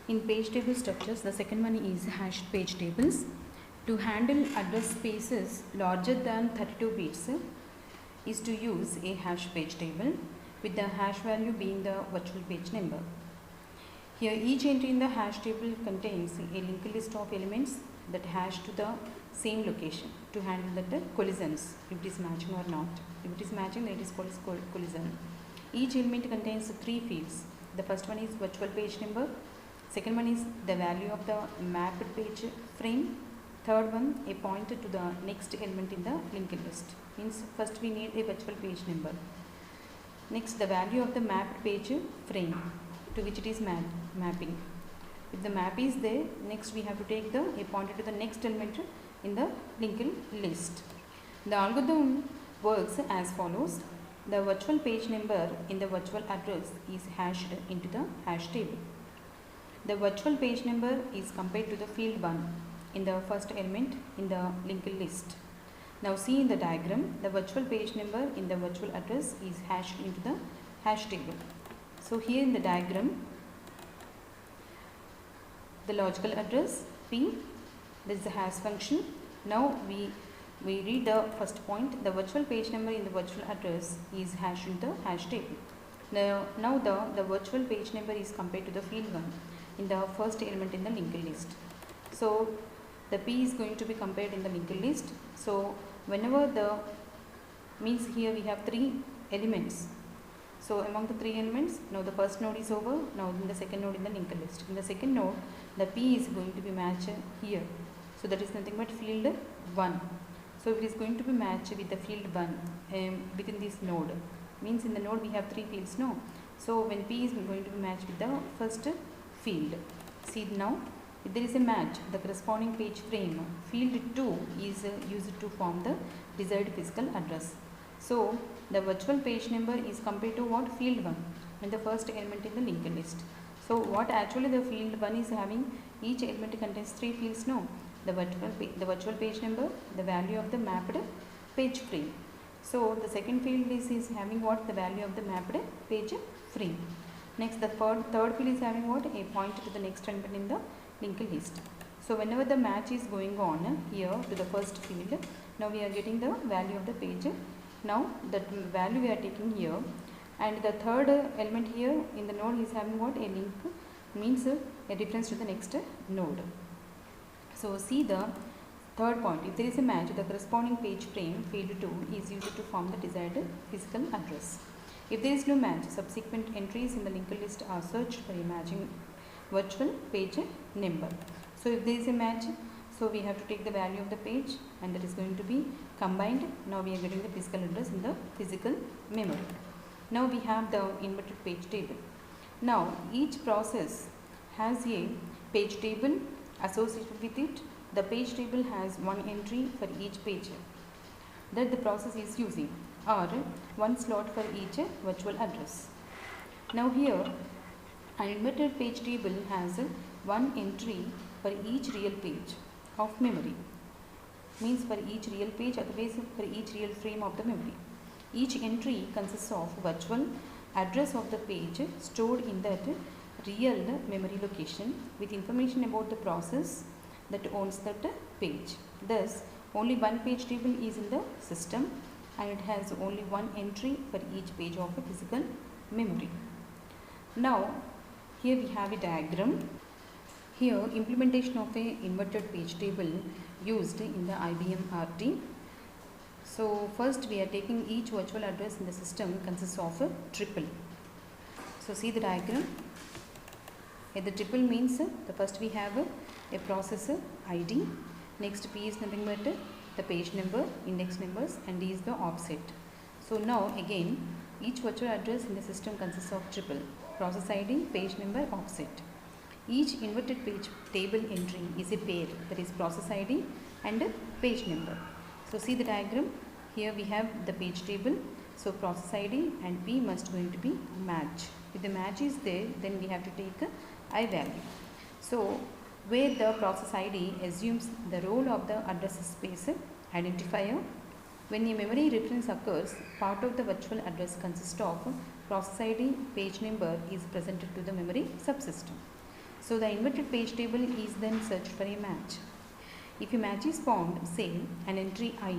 In page table structures, the second one is hashed page tables. To handle address spaces larger than 32 bits is to use a hash page table with the hash value being the virtual page number. Here each entry in the hash table contains a linked list of elements that hash to the same location to handle the collisions, if it is matching or not. If it is matching, then it is called collision. Each element contains 3 fields. The first one is virtual page number, second one is the value of the mapped page frame, third one a pointer to the next element in the linked list. Means first we need a virtual page number. Next the value of the mapped page frame to which it is mapping. If the map is there, next we have to take a pointer to the next element in the linked list. The algorithm works as follows. The virtual page number in the virtual address is hashed into the hash table. The virtual page number is compared to the field 1 in the first element in the linked list. Now see in the diagram, the virtual page number in the virtual address is hashed into the hash table. So here in the diagram, the logical address P, this is the hash function. Now we read the first point, the virtual page number in the virtual address is hashed in the hash table. Now the virtual page number is compared to the field 1 in the first element in the linked list. So the P is going to be compared in the linked list. So whenever the means here we have 3 elements. So among the 3 elements, now the first node is over, now in the second node in the linked list. In the second node, the P is going to be matched here. So that is nothing but field 1. So it is going to be matched with the field 1 within this node. Means in the node we have 3 fields, no? So when P is going to be matched with the first field. See now, if there is a match, the corresponding page frame, field 2 is used to form the desired physical address. So the virtual page number is compared to what? Field 1 and the first element in the linked list. So what actually the field 1 is having, each element contains 3 fields, no? The virtual page number, the value of the mapped page frame. So the second field is having what? The value of the mapped page frame. Next the third field is having what? A pointer to the next element in the linked list. So whenever the match is going on here to the first field, now we are getting the value of the page. Now that value we are taking here, and the third element here in the node is having what? A link, means a reference to the next node. So see the third point, if there is a match, the corresponding page frame field 2 is used to form the desired physical address. If there is no match, subsequent entries in the linked list are searched for a matching virtual page number. So if there is a match, so we have to take the value of the page and that is going to be combined. Now we are getting the physical address in the physical memory. Now we have the inverted page table. Now each process has a page table associated with it. The page table has one entry for each page that the process is using, or one slot for each virtual address. Now here an inverted page table has one entry for each real page of memory, means for each real page, otherwise for each real frame of the memory. Each entry consists of virtual address of the page stored in that real memory location with information about the process that owns that page. Thus only one page table is in the system and it has only one entry for each page of a physical memory. Now here we have a diagram. Here implementation of a inverted page table used in the IBM RT. So first we are taking each virtual address in the system consists of a triple. So see the diagram. Here the triple means the first we have a processor ID, next P is nothing but the page number, index numbers, and D is the offset. So now again each virtual address in the system consists of triple, process ID, page number, offset. Each inverted page table entry is a pair, that is process ID and page number. So see the diagram. Here we have the page table. So process ID and P must going to be match. If the match is there, then we have to take I value. So where the process ID assumes the role of the address space identifier. When a memory reference occurs, part of the virtual address consists of process ID, page number is presented to the memory subsystem. So the inverted page table is then searched for a match. If a match is found, say an entry I,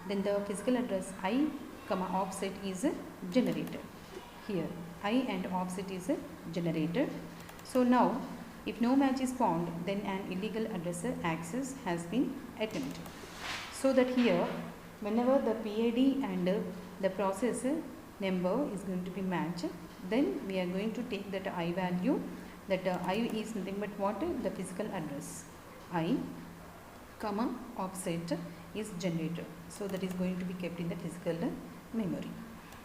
then the physical address I, offset is generated. Here I and offset is generated. So now if no match is found, then an illegal address access has been attempted. So that here whenever the PID and the process number is going to be matched, then we are going to take that I value, that I is nothing but what? The physical address I, offset is generated. So that is going to be kept in the physical memory.